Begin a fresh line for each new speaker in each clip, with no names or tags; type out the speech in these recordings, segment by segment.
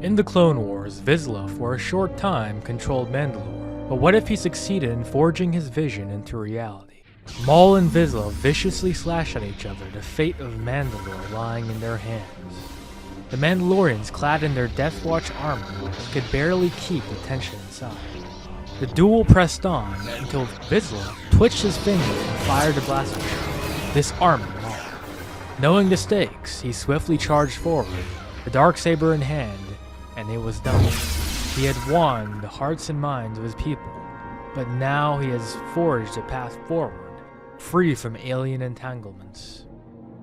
In the Clone Wars, Vizsla for a short time controlled Mandalore, but what if he succeeded in forging his vision into reality? Maul and Vizsla viciously slash at each other, the fate of Mandalore lying in their hands. The Mandalorians, clad in their Death Watch armor, could barely keep the tension inside. The duel pressed on until Vizsla twitched his finger and fired a blaster shot, disarming Maul. Knowing the stakes, he swiftly charged forward, the darksaber in hand, and it was done. He had won the hearts and minds of his people, but now he has forged a path forward, free from alien entanglements.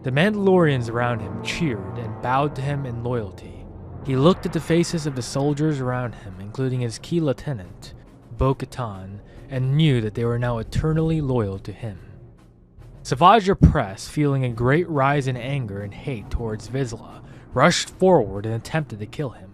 The Mandalorians around him cheered and bowed to him in loyalty. He looked at the faces of the soldiers around him, including his key lieutenant, Bo-Katan, and knew that they were now eternally loyal to him. Savage Press, feeling a great rise in anger and hate towards Vizsla, rushed forward and attempted to kill him.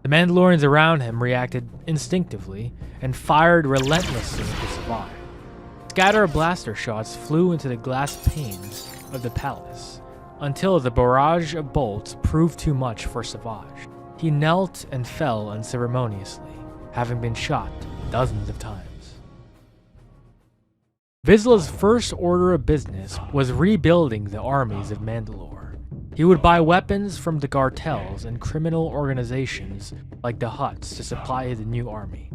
The Mandalorians around him reacted instinctively and fired relentlessly into Savage. Scatter blaster shots flew into the glass panes of the palace, until the barrage of bolts proved too much for Savage. He knelt and fell unceremoniously, having been shot dozens of times. Vizsla's first order of business was rebuilding the armies of Mandalore. He would buy weapons from the cartels and criminal organizations like the Hutts to supply the new army.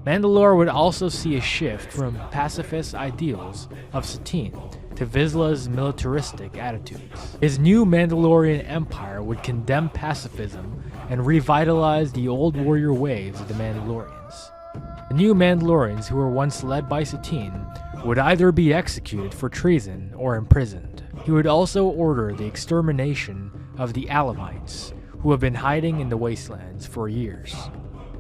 Mandalore would also see a shift from pacifist ideals of Satine to Vizsla's militaristic attitudes. His new Mandalorian empire would condemn pacifism and revitalize the old warrior ways of the Mandalorians. The new Mandalorians who were once led by Satine would either be executed for treason or imprisoned. He would also order the extermination of the Alamites, who have been hiding in the wastelands for years.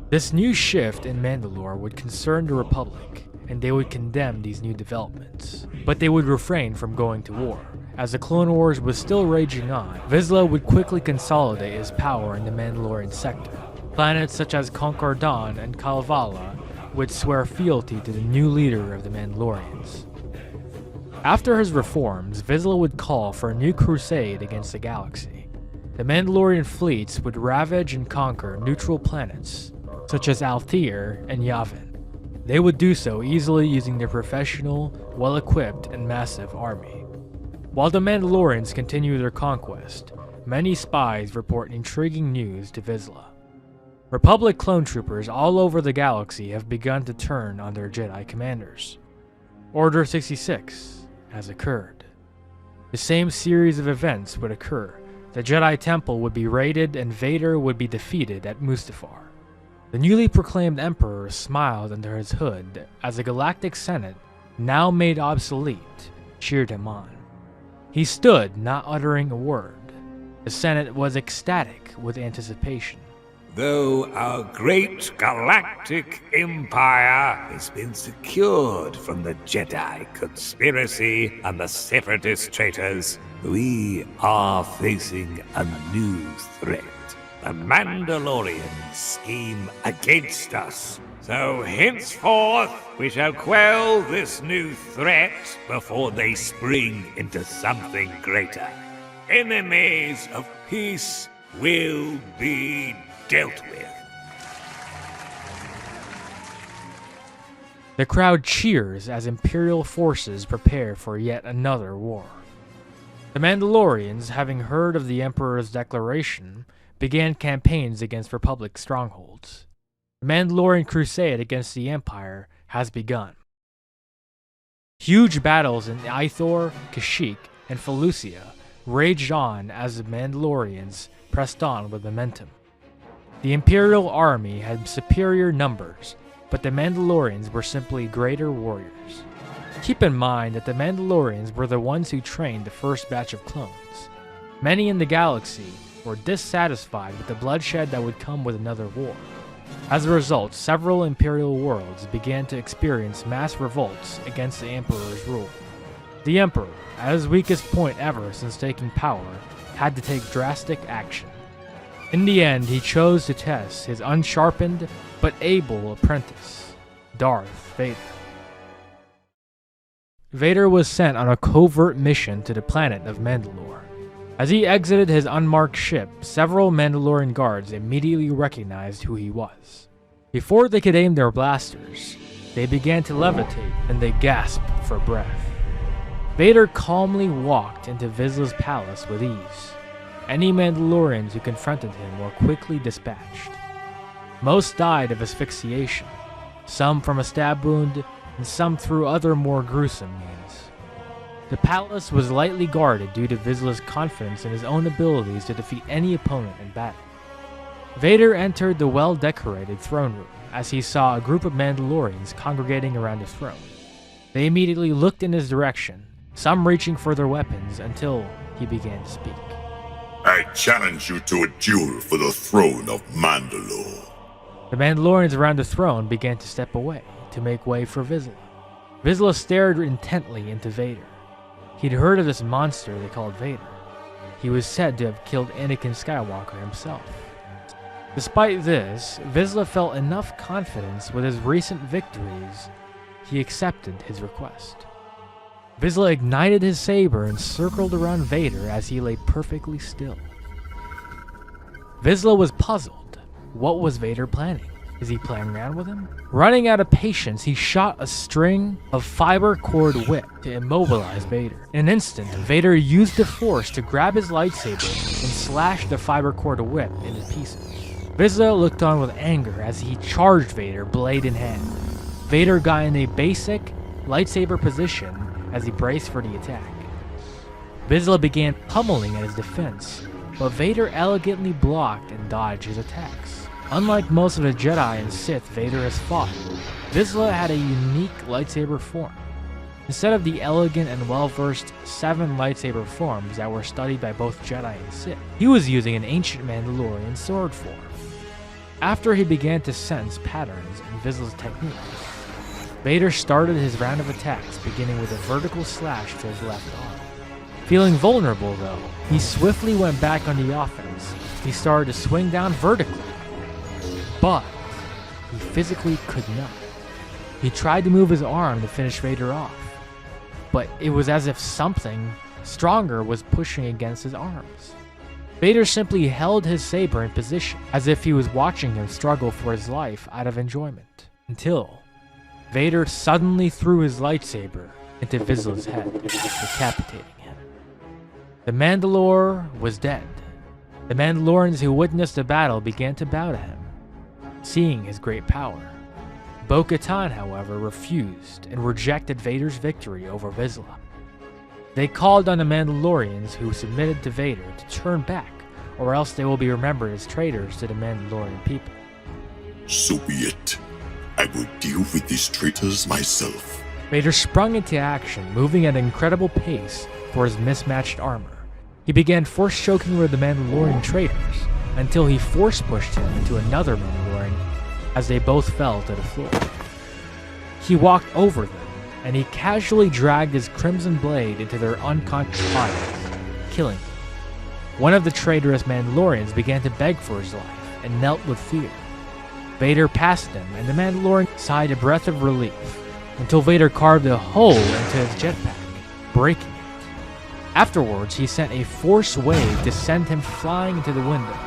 This new shift in Mandalore would concern the Republic, and they would condemn these new developments. But they would refrain from going to war. As the Clone Wars was still raging on, Vizsla would quickly consolidate his power in the Mandalorian sector. Planets such as Concord Dawn and Kalevala would swear fealty to the new leader of the Mandalorians. After his reforms, Vizsla would call for a new crusade against the galaxy. The Mandalorian fleets would ravage and conquer neutral planets, such as Althir and Yavin. They would do so easily using their professional, well-equipped, and massive army. While the Mandalorians continue their conquest, many spies report intriguing news to Vizsla. Republic clone troopers all over the galaxy have begun to turn on their Jedi commanders. Order 66 has occurred. The same series of events would occur. The Jedi Temple would be raided and Vader would be defeated at Mustafar. The newly proclaimed Emperor smiled under his hood as the Galactic Senate, now made obsolete, cheered him on. He stood, not uttering a word. The Senate was ecstatic with anticipation.
Though our great galactic empire has been secured from the Jedi conspiracy and the Separatist traitors, we are facing a new threat. The Mandalorians scheme against us. So henceforth, we shall quell this new threat before they spring into something greater. Enemies of peace will be dealt with.
The crowd cheers as Imperial forces prepare for yet another war. The Mandalorians, having heard of the Emperor's declaration, began campaigns against Republic strongholds. The Mandalorian crusade against the Empire has begun. Huge battles in Ithor, Kashyyyk, and Felucia raged on as the Mandalorians pressed on with momentum. The Imperial army had superior numbers, but the Mandalorians were simply greater warriors. Keep in mind that the Mandalorians were the ones who trained the first batch of clones. Many in the galaxy were dissatisfied with the bloodshed that would come with another war. As a result, several Imperial worlds began to experience mass revolts against the Emperor's rule. The Emperor, at his weakest point ever since taking power, had to take drastic action. In the end, he chose to test his unsharpened but able apprentice, Darth Vader. Vader was sent on a covert mission to the planet of Mandalore. As he exited his unmarked ship, several Mandalorian guards immediately recognized who he was. Before they could aim their blasters, they began to levitate and they gasped for breath. Vader calmly walked into Vizsla's palace with ease. Any Mandalorians who confronted him were quickly dispatched. Most died of asphyxiation, some from a stab wound, and some through other more gruesome means. The palace was lightly guarded due to Vizsla's confidence in his own abilities to defeat any opponent in battle. Vader entered the well-decorated throne room as he saw a group of Mandalorians congregating around his throne. They immediately looked in his direction, some reaching for their weapons until he began to speak.
I challenge you to a duel for the throne of Mandalore.
The Mandalorians around the throne began to step away to make way for Vizsla. Vizsla stared intently into Vader. He'd heard of this monster they called Vader. He was said to have killed Anakin Skywalker himself. Despite this, Vizsla felt enough confidence with his recent victories, he accepted his request. Vizsla ignited his saber and circled around Vader as he lay perfectly still. Vizsla was puzzled. What was Vader planning? Is he playing around with him? Running out of patience, he shot a string of fiber cord whip to immobilize Vader. In an instant, Vader used the force to grab his lightsaber and slash the fiber cord whip into pieces. Vizsla looked on with anger as he charged Vader blade in hand. Vader got in a basic lightsaber position as he braced for the attack. Vizsla began pummeling at his defense, but Vader elegantly blocked and dodged his attacks. Unlike most of the Jedi and Sith Vader has fought, Vizsla had a unique lightsaber form. Instead of the elegant and well-versed 7 lightsaber forms that were studied by both Jedi and Sith, he was using an ancient Mandalorian sword form. After he began to sense patterns in Vizsla's techniques, Vader started his round of attacks, beginning with a vertical slash to his left arm. Feeling vulnerable though, he swiftly went back on the offense. He started to swing down vertically, but he physically could not. He tried to move his arm to finish Vader off, but it was as if something stronger was pushing against his arms. Vader simply held his saber in position, as if he was watching him struggle for his life out of enjoyment, until Vader suddenly threw his lightsaber into Vizsla's head, decapitating him. The Mandalore was dead. The Mandalorians who witnessed the battle began to bow to him, seeing his great power. Bo-Katan, however, refused and rejected Vader's victory over Vizsla. They called on the Mandalorians who submitted to Vader to turn back, or else they will be remembered as traitors to the Mandalorian people.
So be it. I will deal with these traitors myself.
Vader sprung into action, moving at an incredible pace for his mismatched armor. He began force choking with the Mandalorian traitors until he force pushed him into another Mandalorian as they both fell to the floor. He walked over them and he casually dragged his crimson blade into their unconscious bodies, killing them. One of the traitorous Mandalorians began to beg for his life and knelt with fear. Vader passed him, and the Mandalorian sighed a breath of relief until Vader carved a hole into his jetpack, breaking it. Afterwards, he sent a force wave to send him flying into the window.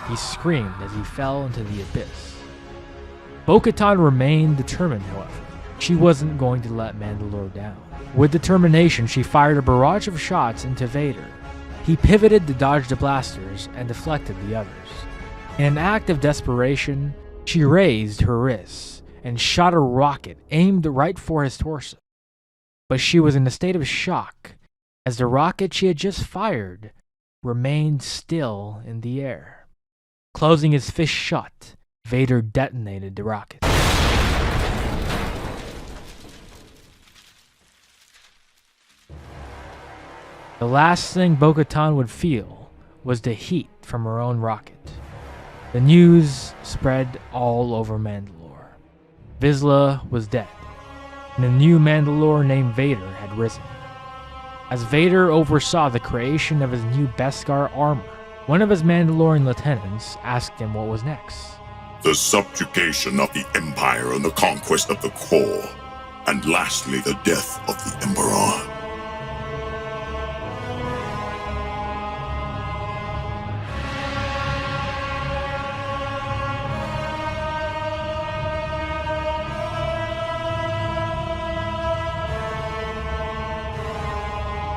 He screamed as he fell into the abyss. Bo-Katan remained determined, however. She wasn't going to let Mandalore down. With determination, she fired a barrage of shots into Vader. He pivoted to dodge the blasters and deflected the others. In an act of desperation, she raised her wrists and shot a rocket aimed right for his torso. But she was in a state of shock as the rocket she had just fired remained still in the air. Closing his fist shut, Vader detonated the rocket. The last thing Bo-Katan would feel was the heat from her own rocket. The news spread all over Mandalore. Vizsla was dead, and a new Mandalore named Vader had risen. As Vader oversaw the creation of his new Beskar armor, one of his Mandalorian lieutenants asked him what was next.
The subjugation of the Empire and the conquest of the core, and lastly the death of the Emperor.